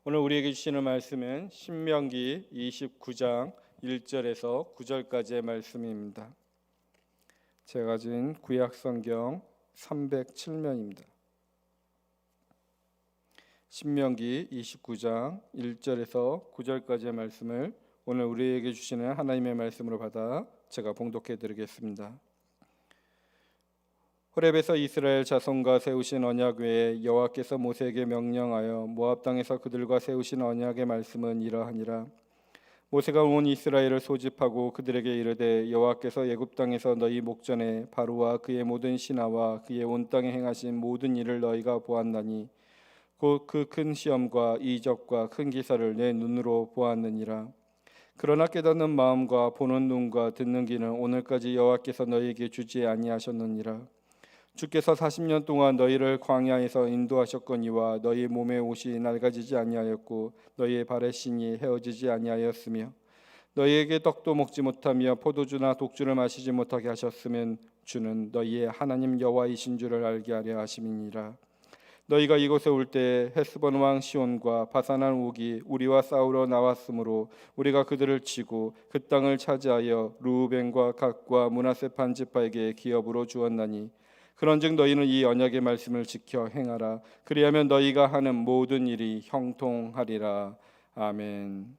오늘 우리에게 주시는 말씀은 신명기 29장 1절에서 9절까지의 말씀입니다. 제가 가진 구약 성경 307면입니다. 신명기 29장 1절에서 9절까지의 말씀을 오늘 우리에게 주시는 하나님의 말씀으로 받아 제가 봉독해 드리겠습니다. 호렙에서 이스라엘 자손과 세우신 언약 외에 여호와께서 모세에게 명령하여 모압 땅에서 그들과 세우신 언약의 말씀은 이러하니라. 모세가 온 이스라엘을 소집하고 그들에게 이르되 여호와께서 애굽 땅에서 너희 목전에 바로와 그의 모든 신하와 그의 온 땅에 행하신 모든 일을 너희가 보았나니 곧 그 큰 시험과 이적과 큰 기사를 내 눈으로 보았느니라. 그러나 깨닫는 마음과 보는 눈과 듣는 귀는 오늘까지 여호와께서 너희에게 주지 아니하셨느니라. 주께서 40년 동안 너희를 광야에서 인도하셨거니와 너희 몸의 옷이 낡아지지 아니하였고 너희의 발의 신이 헤어지지 아니하였으며 너희에게 떡도 먹지 못하며 포도주나 독주를 마시지 못하게 하셨으면 주는 너희의 하나님 여호와이신 줄을 알게 하려 하심이니라. 너희가 이곳에 올 때 헤스본 왕 시온과 바산한 옥이 우리와 싸우러 나왔으므로 우리가 그들을 치고 그 땅을 차지하여 르우벤과 갓과 므낫세 반지파에게 기업으로 주었나니 그런즉 너희는 이 언약의 말씀을 지켜 행하라. 그리하면 너희가 하는 모든 일이 형통하리라. 아멘.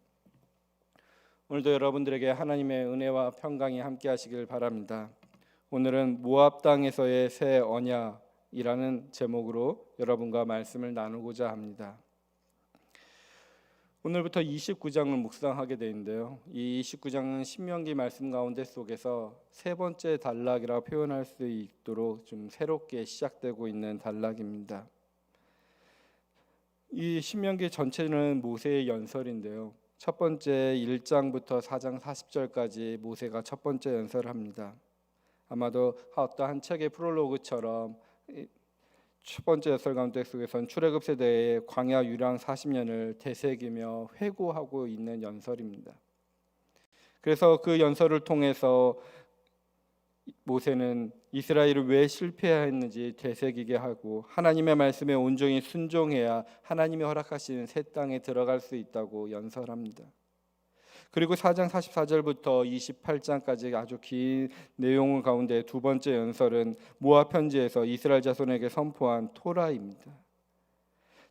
오늘도 여러분들에게 하나님의 은혜와 평강이 함께 하시길 바랍니다. 오늘은 모압 땅에서의 새 언약이라는 제목으로 여러분과 말씀을 나누고자 합니다. 오늘부터 29장을 묵상하게 되는데요. 이 29장은 신명기 말씀 가운데 속에서 세 번째 단락이라고 표현할 수 있도록 좀 새롭게 시작되고 있는 단락입니다. 이 신명기 전체는 모세의 연설인데요. 첫 번째 1장부터 4장 40절까지 모세가 첫 번째 연설을 합니다. 아마도 어떠한 책의 프롤로그처럼 첫 번째 연설 가운데 속에서는 출애굽 세대의 광야 유랑 40년을 되새기며 회고하고 있는 연설입니다. 그래서 그 연설을 통해서 모세는 이스라엘을 왜 실패했는지 되새기게 하고 하나님의 말씀에 온전히 순종해야 하나님이 허락하시는 새 땅에 들어갈 수 있다고 연설합니다. 그리고 4장 44절부터 28장까지 아주 긴 내용 가운데 두 번째 연설은 모압 편지에서 이스라엘 자손에게 선포한 토라입니다.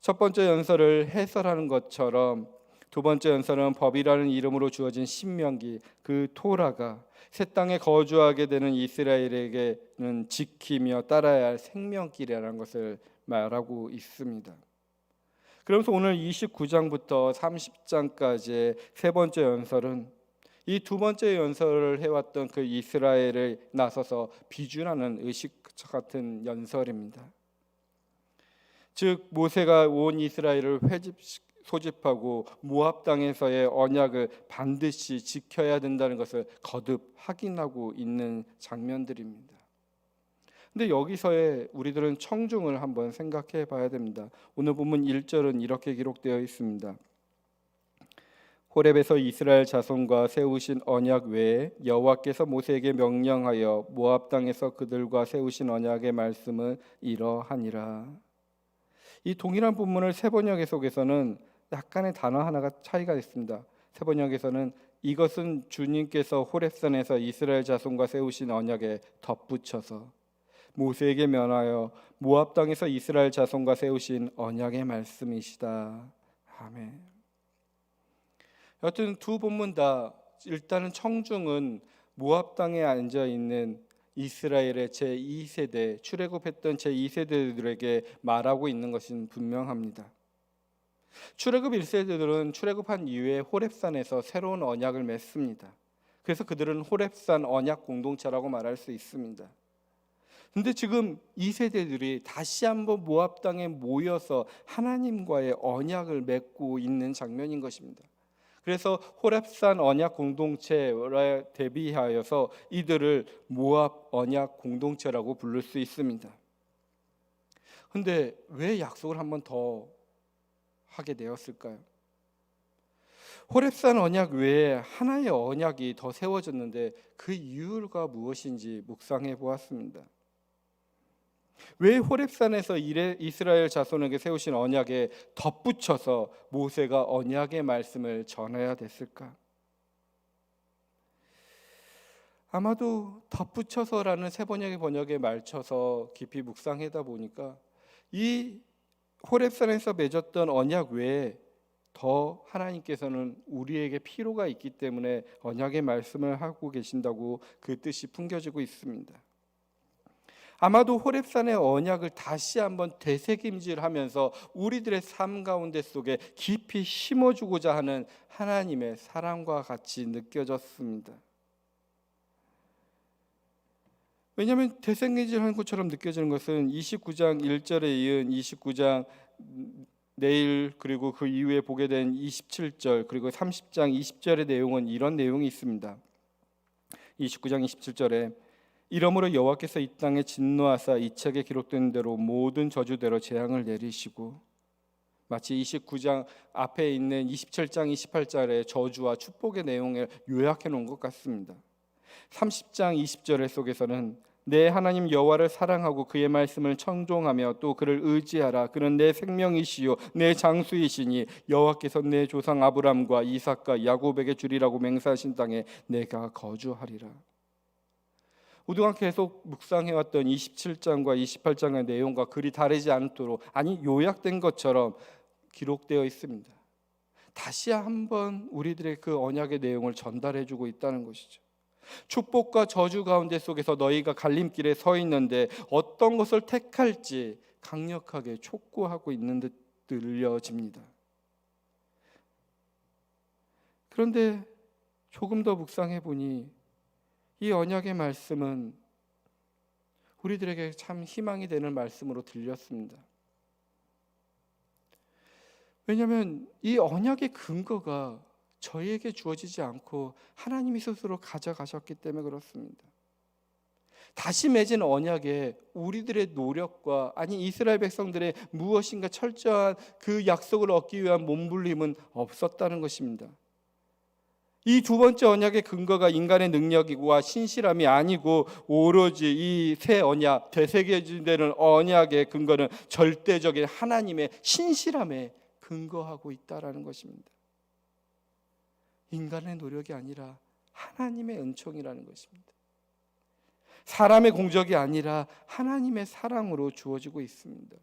첫 번째 연설을 해설하는 것처럼 두 번째 연설은 법이라는 이름으로 주어진 신명기, 그 토라가 새 땅에 거주하게 되는 이스라엘에게는 지키며 따라야 할 생명길이라는 것을 말하고 있습니다. 그러면서 오늘 29장부터 30장까지의 세 번째 연설은 이 두 번째 연설을 해왔던 그 이스라엘을 나서서 비준하는 의식 같은 연설입니다. 즉 모세가 온 이스라엘을 소집하고 모압 땅에서의 언약을 반드시 지켜야 된다는 것을 거듭 확인하고 있는 장면들입니다. 근데 여기서의 우리들은 청중을 한번 생각해 봐야 됩니다. 오늘 본문 1절은 이렇게 기록되어 있습니다. 호렙에서 이스라엘 자손과 세우신 언약 외에 여호와께서 모세에게 명령하여 모압 땅에서 그들과 세우신 언약의 말씀은 이러하니라. 이 동일한 본문을 세 번역의 속에서는 약간의 단어 하나가 차이가 있습니다. 세 번역에서는 이것은 주님께서 호렙산에서 이스라엘 자손과 세우신 언약에 덧붙여서 모세에게 면하여 모압 땅에서 이스라엘 자손과 세우신 언약의 말씀이시다. 아멘. 여튼 두 본문 다 일단은 청중은 모압 땅에 앉아 있는 이스라엘의 제2세대 출애굽했던 제2세대들에게 말하고 있는 것은 분명합니다. 출애굽 1세대들은 출애굽한 이후에 호렙산에서 새로운 언약을 맺습니다. 그래서 그들은 호렙산 언약 공동체라고 말할 수 있습니다. 근데 지금 이 세대들이 다시 한번 모압 땅에 모여서 하나님과의 언약을 맺고 있는 장면인 것입니다. 그래서 호렙산 언약 공동체에 대비하여서 이들을 모압 언약 공동체라고 부를 수 있습니다. 근데 왜 약속을 한번 더 하게 되었을까요? 호렙산 언약 외에 하나의 언약이 더 세워졌는데 그 이유가 무엇인지 묵상해 보았습니다. 왜 호렙산에서 이스라엘 자손에게 세우신 언약에 덧붙여서 모세가 언약의 말씀을 전해야 됐을까? 아마도 덧붙여서라는 세번역의 번역에 맞춰서 깊이 묵상하다 보니까 이 호렙산에서 맺었던 언약 외에 더 하나님께서는 우리에게 필요가 있기 때문에 언약의 말씀을 하고 계신다고 그 뜻이 풍겨지고 있습니다. 아마도 호렙산의 언약을 다시 한번 되새김질하면서 우리들의 삶 가운데 속에 깊이 심어주고자 하는 하나님의 사랑과 같이 느껴졌습니다. 왜냐하면 되새김질하는 것처럼 느껴지는 것은 29장 1절에 이은 29장 내일 그리고 그 이후에 보게 된 27절 그리고 30장 20절의 내용은 이런 내용이 있습니다. 29장 27절에 이러므로 여호와께서 이 땅에 진노하사 이 책에 기록된 대로 모든 저주대로 재앙을 내리시고, 마치 29장 앞에 있는 27장 28절의 저주와 축복의 내용을 요약해 놓은 것 같습니다. 30장 20절 속에서는 내 하나님 여호와를 사랑하고 그의 말씀을 청종하며 또 그를 의지하라. 그는 내 생명이시요 내 장수이시니 여호와께서 내 조상 아브람과 이삭과 야곱에게 주리라고 맹세하신 땅에 내가 거주하리라. 우리가 계속 묵상해왔던 27장과 28장의 내용과 그리 다르지 않도록, 아니 요약된 것처럼 기록되어 있습니다. 다시 한번 우리들의 그 언약의 내용을 전달해주고 있다는 것이죠. 축복과 저주 가운데 속에서 너희가 갈림길에 서 있는데 어떤 것을 택할지 강력하게 촉구하고 있는 듯 들려집니다. 그런데 조금 더 묵상해 보니 이 언약의 말씀은 우리들에게 참 희망이 되는 말씀으로 들렸습니다. 왜냐하면 이 언약의 근거가 저희에게 주어지지 않고 하나님이 스스로 가져가셨기 때문에 그렇습니다. 다시 맺은 언약에 우리들의 노력과 아니 이스라엘 백성들의 무엇인가 철저한 그 약속을 얻기 위한 몸부림은 없었다는 것입니다. 이 두 번째 언약의 근거가 인간의 능력이고 신실함이 아니고 오로지 이 새 언약, 되새겨지는 언약의 근거는 절대적인 하나님의 신실함에 근거하고 있다라는 것입니다. 인간의 노력이 아니라 하나님의 은총이라는 것입니다. 사람의 공적이 아니라 하나님의 사랑으로 주어지고 있습니다.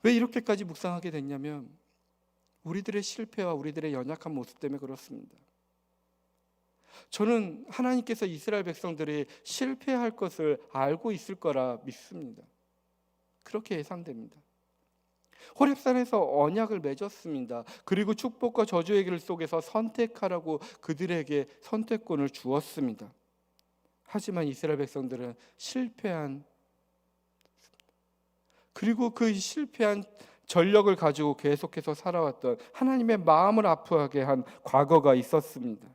왜 이렇게까지 묵상하게 됐냐면 우리들의 실패와 우리들의 연약한 모습 때문에 그렇습니다. 저는 하나님께서 이스라엘 백성들이 실패할 것을 알고 있을 거라 믿습니다. 그렇게 예상됩니다. 호렙산에서 언약을 맺었습니다. 그리고 축복과 저주의 길 속에서 선택하라고 그들에게 선택권을 주었습니다. 하지만 이스라엘 백성들은 실패한, 그리고 그 실패한 전력을 가지고 계속해서 살아왔던 하나님의 마음을 아프게 한 과거가 있었습니다.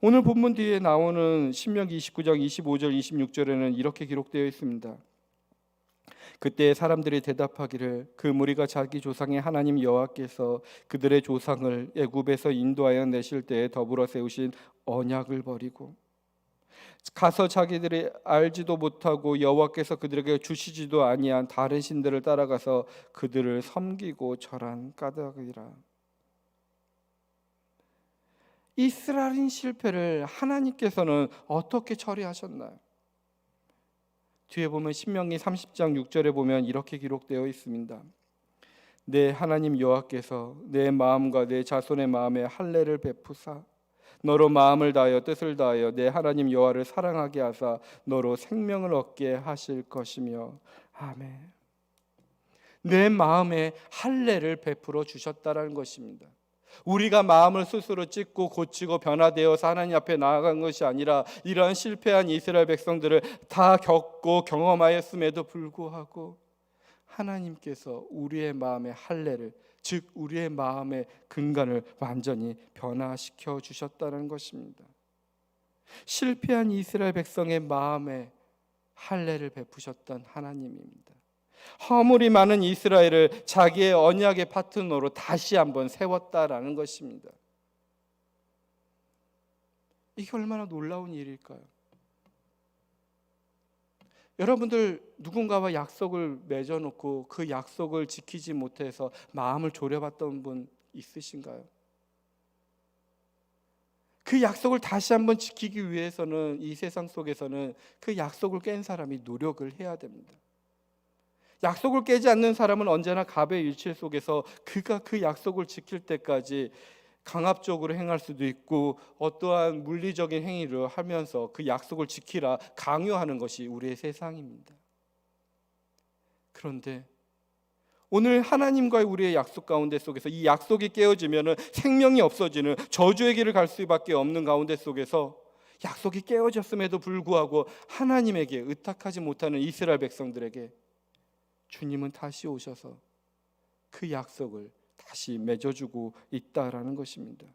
오늘 본문 뒤에 나오는 신명기 29장 25절 26절에는 이렇게 기록되어 있습니다. 그때 사람들이 대답하기를 그 무리가 자기 조상의 하나님 여호와께서 그들의 조상을 애굽에서 인도하여 내실 때에 더불어 세우신 언약을 버리고 가서 자기들이 알지도 못하고 여호와께서 그들에게 주시지도 아니한 다른 신들을 따라가서 그들을 섬기고 절한 까닭이라. 이스라엘인 실패를 하나님께서는 어떻게 처리하셨나요? 뒤에 보면 신명기 30장 6절에 보면 이렇게 기록되어 있습니다. 내 하나님 여호와께서 내 마음과 내 자손의 마음에 할례를 베푸사 너로 마음을 다하여 뜻을 다하여 내 하나님 여호와를 사랑하게 하사 너로 생명을 얻게 하실 것이며. 아멘. 내 마음에 할례를 베풀어 주셨다라는 것입니다. 우리가 마음을 스스로 찢고 고치고 변화되어서 하나님 앞에 나아간 것이 아니라 이러한 실패한 이스라엘 백성들을 다 겪고 경험하였음에도 불구하고 하나님께서 우리의 마음의 할례를, 즉 우리의 마음의 근간을 완전히 변화시켜 주셨다는 것입니다. 실패한 이스라엘 백성의 마음에 할례를 베푸셨던 하나님입니다. 허물이 많은 이스라엘을 자기의 언약의 파트너로 다시 한번 세웠다라는 것입니다. 이게 얼마나 놀라운 일일까요? 여러분들 누군가와 약속을 맺어놓고 그 약속을 지키지 못해서 마음을 졸여봤던 분 있으신가요? 그 약속을 다시 한번 지키기 위해서는 이 세상 속에서는 그 약속을 깬 사람이 노력을 해야 됩니다. 약속을 깨지 않는 사람은 언제나 갑의 일칠 속에서 그가 그 약속을 지킬 때까지 강압적으로 행할 수도 있고 어떠한 물리적인 행위를 하면서 그 약속을 지키라 강요하는 것이 우리의 세상입니다. 그런데 오늘 하나님과의 우리의 약속 가운데 속에서 이 약속이 깨어지면 생명이 없어지는 저주의 길을 갈 수밖에 없는 가운데 속에서 약속이 깨어졌음에도 불구하고 하나님에게 의탁하지 못하는 이스라엘 백성들에게 주님은 다시 오셔서 그 약속을 다시 맺어주고 있다라는 것입니다.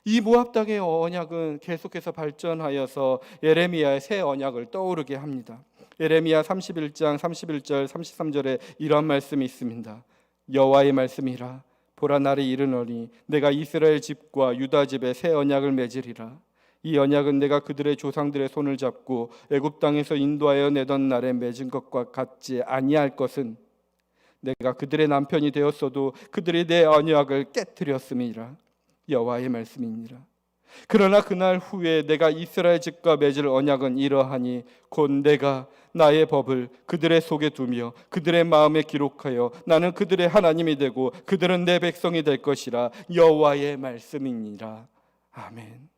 이 모압 땅의 언약은 계속해서 발전하여서 예레미야의 새 언약을 떠오르게 합니다. 예레미야 31장 31절 33절에 이런 말씀이 있습니다. 여호와의 말씀이라 보라 날이 이르노니 내가 이스라엘 집과 유다 집에 새 언약을 맺으리라. 이 언약은 내가 그들의 조상들의 손을 잡고 애굽 땅에서 인도하여 내던 날에 맺은 것과 같지 아니할 것은 내가 그들의 남편이 되었어도 그들이 내 언약을 깨뜨렸음이라. 여호와의 말씀이니라. 그러나 그날 후에 내가 이스라엘 집과 맺을 언약은 이러하니 곧 내가 나의 법을 그들의 속에 두며 그들의 마음에 기록하여 나는 그들의 하나님이 되고 그들은 내 백성이 될 것이라. 여호와의 말씀이니라. 아멘.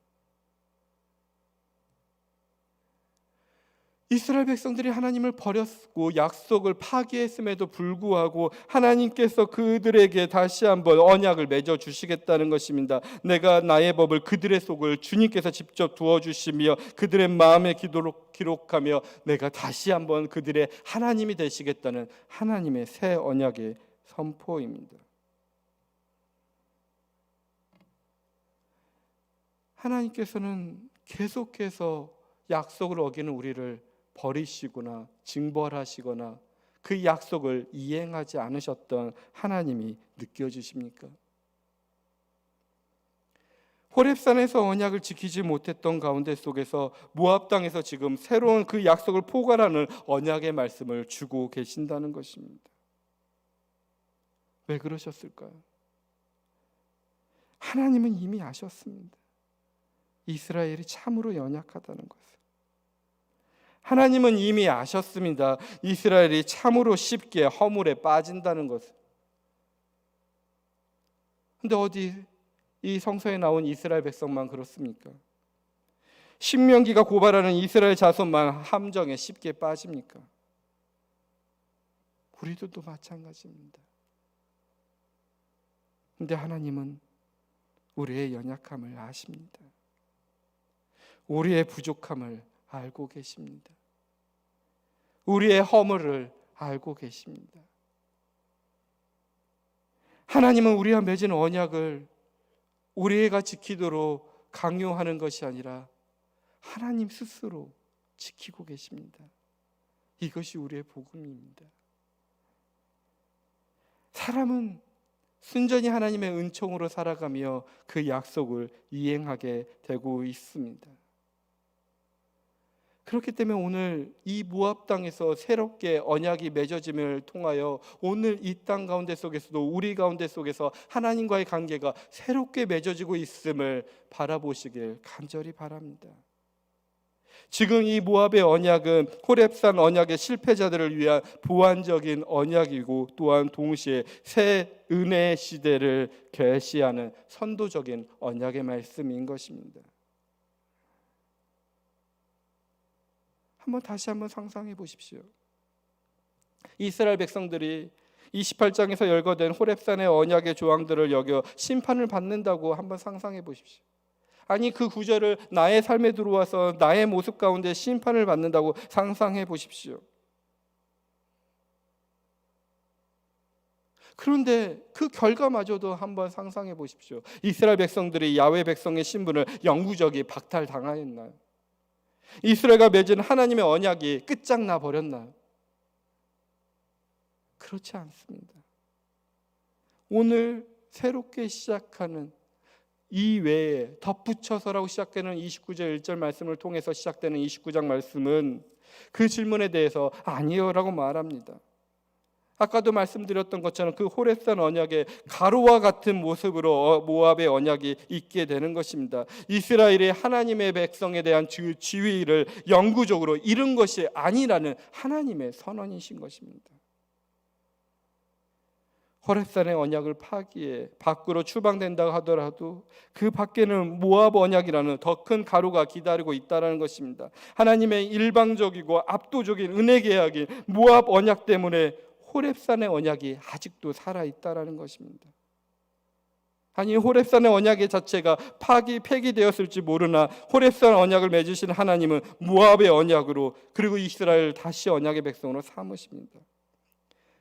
이스라엘 백성들이 하나님을 버렸고 약속을 파기했음에도 불구하고 하나님께서 그들에게 다시 한번 언약을 맺어 주시겠다는 것입니다. 내가 나의 법을 그들의 속을 주님께서 직접 두어 주시며 그들의 마음에 기록하며 내가 다시 한번 그들의 하나님이 되시겠다는 하나님의 새 언약의 선포입니다. 하나님께서는 계속해서 약속을 어기는 우리를 버리시거나 징벌하시거나 그 약속을 이행하지 않으셨던 하나님이 느껴지십니까? 호렙산에서 언약을 지키지 못했던 가운데 속에서 모압 땅에서 지금 새로운 그 약속을 포괄하는 언약의 말씀을 주고 계신다는 것입니다. 왜 그러셨을까요? 하나님은 이미 아셨습니다. 이스라엘이 참으로 연약하다는 것을. 하나님은 이미 아셨습니다. 이스라엘이 참으로 쉽게 허물에 빠진다는 것을. 근데 어디 이 성서에 나온 이스라엘 백성만 그렇습니까? 신명기가 고발하는 이스라엘 자손만 함정에 쉽게 빠집니까? 우리들도 마찬가지입니다. 근데 하나님은 우리의 연약함을 아십니다. 우리의 부족함을 알고 계십니다. 우리의 허물을 알고 계십니다. 하나님은 우리와 맺은 언약을 우리가 지키도록 강요하는 것이 아니라 하나님 스스로 지키고 계십니다. 이것이 우리의 복음입니다. 사람은 순전히 하나님의 은총으로 살아가며 그 약속을 이행하게 되고 있습니다. 그렇기 때문에 오늘 이 모압 땅에서 새롭게 언약이 맺어짐을 통하여 오늘 이 땅 가운데 속에서도 우리 가운데 속에서 하나님과의 관계가 새롭게 맺어지고 있음을 바라보시길 간절히 바랍니다. 지금 이 모압의 언약은 호렙산 언약의 실패자들을 위한 보완적인 언약이고 또한 동시에 새 은혜의 시대를 계시하는 선도적인 언약의 말씀인 것입니다. 다시 한번 상상해 보십시오. 이스라엘 백성들이 28장에서 열거된 호렙산의 언약의 조항들을 여겨 심판을 받는다고 한번 상상해 보십시오. 아니 그 구절을 나의 삶에 들어와서 나의 모습 가운데 심판을 받는다고 상상해 보십시오. 그런데 그 결과마저도 한번 상상해 보십시오. 이스라엘 백성들이 야훼 백성의 신분을 영구적이 박탈당하였나요? 이스라엘과 맺은 하나님의 언약이 끝장나 버렸나요? 그렇지 않습니다. 오늘 새롭게 시작하는 이 외에 덧붙여서라고 시작되는 29절 1절 말씀을 통해서 시작되는 29장 말씀은 그 질문에 대해서 아니요라고 말합니다. 아까도 말씀드렸던 것처럼 그 호렙산 언약의 가루와 같은 모습으로 모압의 언약이 있게 되는 것입니다. 이스라엘이 하나님의 백성에 대한 지위를 영구적으로 잃은 것이 아니라는 하나님의 선언이신 것입니다. 호렙산의 언약을 파기에 밖으로 추방된다고 하더라도 그 밖에는 모압 언약이라는 더 큰 가루가 기다리고 있다는 것입니다. 하나님의 일방적이고 압도적인 은혜 계약인 모압 언약 때문에 호렙산의 언약이 아직도 살아있다는 것입니다. 아니, 호렙산의 언약의 자체가 폐기되었을지 모르나 호렙산 언약을 맺으신 하나님은 모압의 언약으로, 그리고 이스라엘을 다시 언약의 백성으로 삼으십니다.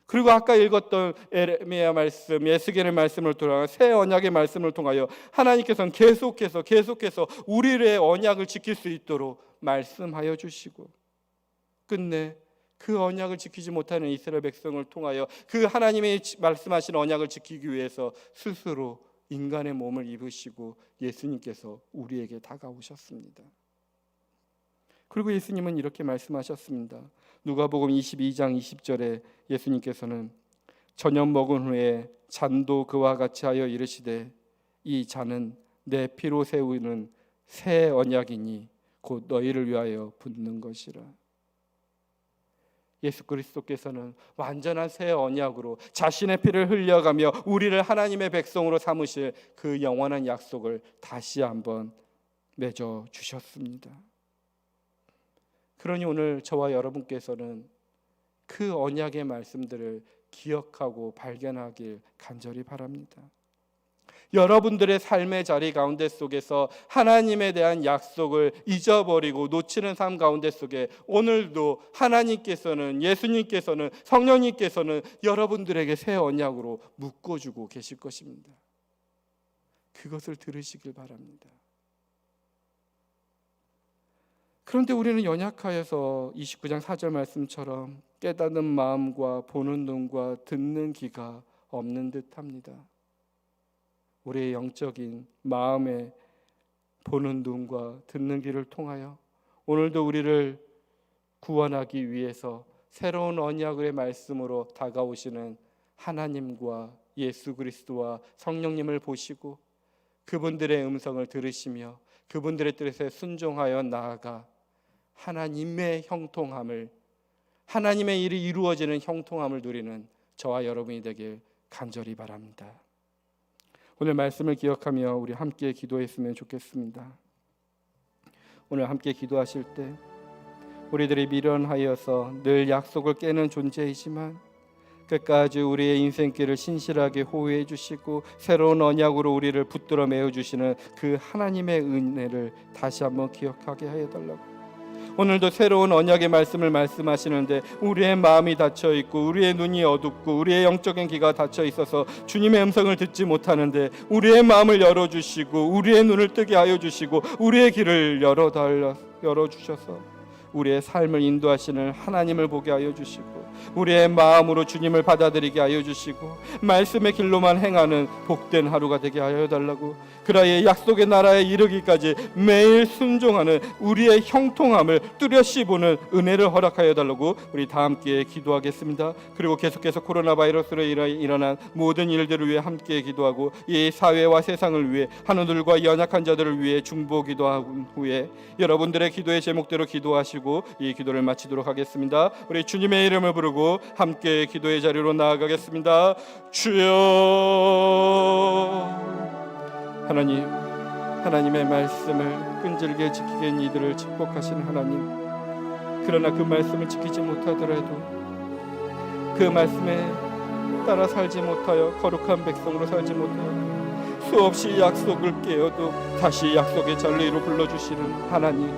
그리고 아까 읽었던 에레미야 말씀, 에스겔의 말씀을 통하여 새 언약의 말씀을 통하여 하나님께서는 계속해서 우리의 언약을 지킬 수 있도록 말씀하여 주시고, 끝내 그 언약을 지키지 못하는 이스라엘 백성을 통하여 그 하나님의 말씀하신 언약을 지키기 위해서 스스로 인간의 몸을 입으시고 예수님께서 우리에게 다가오셨습니다. 그리고 예수님은 이렇게 말씀하셨습니다. 누가복음 22장 20절에 예수님께서는 저녁 먹은 후에 잔도 그와 같이 하여 이르시되 이 잔은 내 피로 세우는 새 언약이니 곧 너희를 위하여 붓는 것이라. 예수 그리스도께서는 완전한 새 언약으로 자신의 피를 흘려가며 우리를 하나님의 백성으로 삼으실 그 영원한 약속을 다시 한번 맺어 주셨습니다. 그러니 오늘 저와 여러분께서는 그 언약의 말씀들을 기억하고 발견하길 간절히 바랍니다. 여러분들의 삶의 자리 가운데 속에서 하나님에 대한 약속을 잊어버리고 놓치는 삶 가운데 속에 오늘도 하나님께서는, 예수님께서는, 성령님께서는 여러분들에게 새 언약으로 묶어주고 계실 것입니다. 그것을 들으시길 바랍니다. 그런데 우리는 연약하여서 29장 4절 말씀처럼 깨닫는 마음과 보는 눈과 듣는 귀가 없는 듯합니다. 우리의 영적인 마음에 보는 눈과 듣는 귀를 통하여 오늘도 우리를 구원하기 위해서 새로운 언약의 말씀으로 다가오시는 하나님과 예수 그리스도와 성령님을 보시고 그분들의 음성을 들으시며 그분들의 뜻에 순종하여 나아가 하나님의 형통함을, 하나님의 일이 이루어지는 형통함을 누리는 저와 여러분이 되길 간절히 바랍니다. 오늘 말씀을 기억하며 우리 함께 기도했으면 좋겠습니다. 오늘 함께 기도하실 때 우리들이 미련하여서 늘 약속을 깨는 존재이지만 끝까지 우리의 인생길을 신실하게 호위해 주시고 새로운 언약으로 우리를 붙들어 메어 주시는 그 하나님의 은혜를 다시 한번 기억하게 하여 달라고. 오늘도 새로운 언약의 말씀을 말씀하시는데 우리의 마음이 닫혀 있고 우리의 눈이 어둡고 우리의 영적인 귀가 닫혀 있어서 주님의 음성을 듣지 못하는데 우리의 마음을 열어주시고 우리의 눈을 뜨게 하여 주시고 우리의 귀를 열어주셔서 우리의 삶을 인도하시는 하나님을 보게 하여 주시고 우리의 마음으로 주님을 받아들이게 하여 주시고 말씀의 길로만 행하는 복된 하루가 되게 하여 달라고. 그라의 약속의 나라에 이르기까지 매일 순종하는 우리의 형통함을 뚜렷이 보는 은혜를 허락하여 달라고 우리 다 함께 기도하겠습니다. 그리고 계속해서 코로나 바이러스로 일어난 모든 일들을 위해 함께 기도하고 이 사회와 세상을 위해 하늘들과 연약한 자들을 위해 중보 기도한 후에 여러분들의 기도의 제목대로 기도하시고 이 기도를 마치도록 하겠습니다. 우리 주님의 이름을 부르고 함께 기도의 자리로 나아가겠습니다. 주여, 하나님, 하나님의 말씀을 끈질게 지키는 이들을 축복하신 하나님, 그러나 그 말씀을 지키지 못하더라도 그 말씀에 따라 살지 못하여 거룩한 백성으로 살지 못하여 수없이 약속을 깨어도 다시 약속의 자리로 불러주시는 하나님,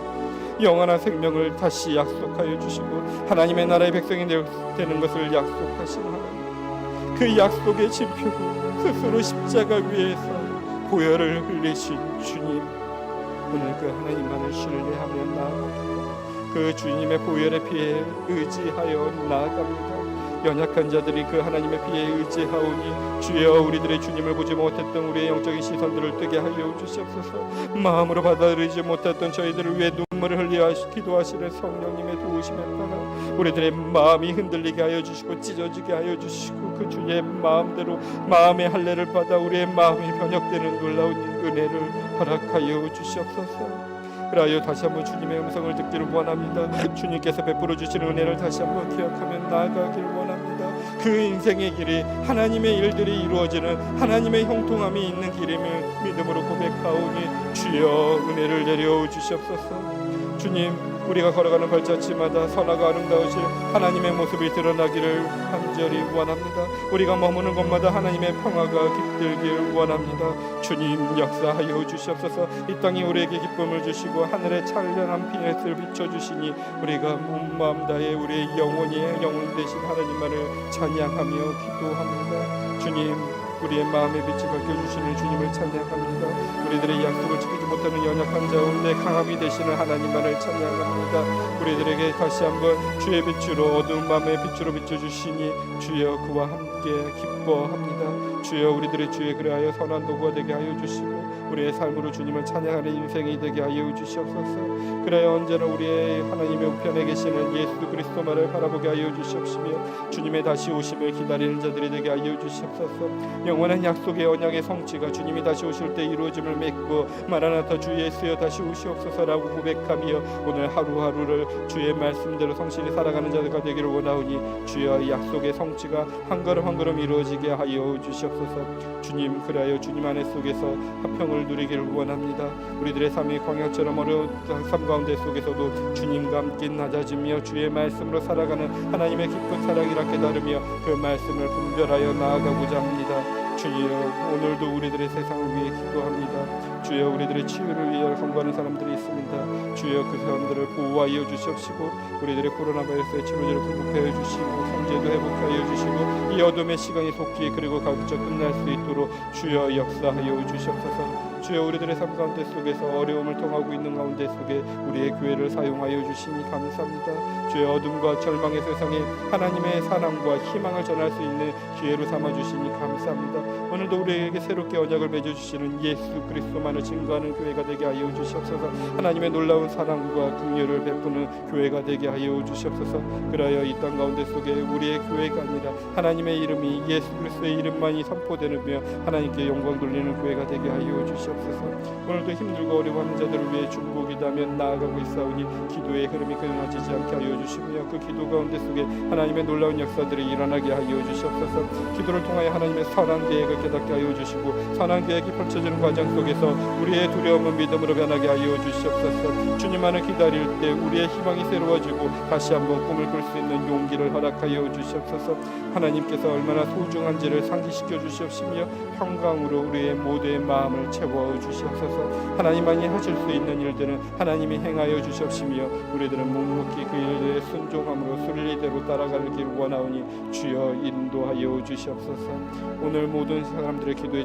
영원한 생명을 다시 약속하여 주시고 하나님의 나라의 백성이 되는 것을 약속하신 하나님, 그 약속의 진표고 스스로 십자가 위에서 보혈을 흘리신 주님, 오늘 그 하나님만을 신뢰하며 나아갑니다. 그 주님의 보혈의 피에 의지하여 나아갑니다. 연약한 자들이 그 하나님의 피에 의지하오니 주여, 우리들의 주님을 보지 못했던 우리의 영적인 시선들을 뜨게 하여 주시옵소서. 마음으로 받아들이지 못했던 저희들을 위해 눈물 눈물을 흘려 기도하시는 성령님의 도우심에 따라 우리들의 마음이 흔들리게 하여 주시고 찢어지게 하여 주시고 그 주의 마음대로 마음의 할례를 받아 우리의 마음이 변혁되는 놀라운 은혜를 허락하여 주시옵소서. 그리하여 다시 한번 주님의 음성을 듣기를 원합니다. 주님께서 베풀어 주시는 은혜를 다시 한번 기억하며 나아가기를 원합니다. 그 인생의 길이 하나님의 일들이 이루어지는 하나님의 형통함이 있는 길임을 믿음으로 고백하오니 주여 은혜를 내려 주시옵소서. 주님, 우리가 걸어가는 발자취마다 선하고 아름다우실 하나님의 모습이 드러나기를 간절히 원합니다. 우리가 머무는 곳마다 하나님의 평화가 깃들길 원합니다. 주님 역사하여 주시옵소서. 이 땅이 우리에게 기쁨을 주시고 하늘에 찬란한 빛을 비춰주시니 우리가 온 마음 다해 우리의 영혼의 영혼 되신 하나님만을 찬양하며 기도합니다. 주님, 우리의 마음의 빛을 밝혀주시는 주님을 찬양합니다. 우리들의 약속을 지키지 못하는 연약한 자운데 강함이 되시는 하나님만을 찬양합니다. 우리들에게 다시 한번 주의 빛으로 어두운 밤의 빛으로 비춰주시니 주여 그와 함께 기뻐합니다. 주여 우리들의 주에 그리하여 선한 도구가 되게 하여 주시고 우리의 삶으로 주님을 찬양하는 인생이 되게 하여 주시옵소서. 그래야 언제나 우리의 하나님의 우편에 계시는 예수 그리스도만을 바라보게 하여 주시옵시며 주님의 다시 오심을 기다리는 자들이 되게 하여 주시옵소서. 영원한 약속의 언약의 성취가 주님이 다시 오실 때 이루어짐을 믿고 마라나타 주 예수여 다시 오시옵소서라고 고백하며 오늘 하루하루를 주의 말씀대로 성실히 살아가는 자들과 되기를 원하오니 주여 이 약속의 성취가 한 걸음 한 걸음 이루어지게 하여 주시옵소서. 주님, 그리하여 주님 안에 속에서 화평을 누리기를 원합니다. 우리들의 삶이 광야처럼 어려운 삶 가운데 속에서도 주님과 함께 낮아지며 주의 말씀으로 살아가는 하나님의 깊은 사랑이라 깨달으며 그 말씀을 분별하여 나아가고자 합니다. 주여, 오늘도 우리들의 세상을 위해 기도합니다. 주여, 우리들의 치유를 위해 간구하는 사람들이 있습니다. 주여, 그 사람들을 보호하여 주시옵시고 우리들의 코로나 바이러스의 치료제를 극복하여 주시고 경제도 회복하여 주시고 이 어둠의 시간이 속히 그리고 가급적 끝날 수 있도록 주여 역사하여 주시옵소서. 주여, 우리들의 삶 가운데 속에서 어려움을 통하고 있는 가운데 속에 우리의 교회를 사용하여 주시니 감사합니다. 주여, 어둠과 절망의 세상에 하나님의 사랑과 희망을 전할 수 있는 기회로 삼아주시니 감사합니다. 오늘도 우리에게 새롭게 언약을 맺어주시는 예수 그리스도만을 증거하는 교회가 되게 하여 주시옵소서. 하나님의 놀라운 사랑과 긍휼을 베푸는 교회가 되게 하여 주시옵소서. 그리하여 이 땅 가운데 속에 우리의 교회가 아니라 하나님의 이름이 예수 그리스도의 이름만이 선포되며 하나님께 영광 돌리는 교회가 되게 하여 주시옵소서. 오늘도 힘들고 어려워하는 자들을 위해 중보기도하며 나아가고 있사오니 기도의 흐름이 끊어지지 않게 하여 주시며 그 기도 가운데 속에 하나님의 놀라운 역사들이 일어나게 하여 주시옵소서. 기도를 통하여 하나님의 선한 계획을 깨닫게 하여 주시고 선한 계획이 펼쳐지는 과정 속에서 우리의 두려움은 믿음으로 변하게 하여 주시옵소서. 주님만을 기다릴 때 우리의 희망이 새로워지고 다시 한번 꿈을 꿀 수 있는 용기를 허락하여 주시옵소서. 하나님께서 얼마나 소중한지를 상기시켜 주시옵시며 평강으로 우리의 모두의 마음을 채워 주시옵소서. 하나님만이 하실 수 있는 일들은 하나님이 행하여 주시옵시며 우리들은 묵묵히 그 일들에 순종함으로 순리대로 따라가길 원하오니 주여 인도하여 주시옵소서. 오늘 모든 사람들의 기도에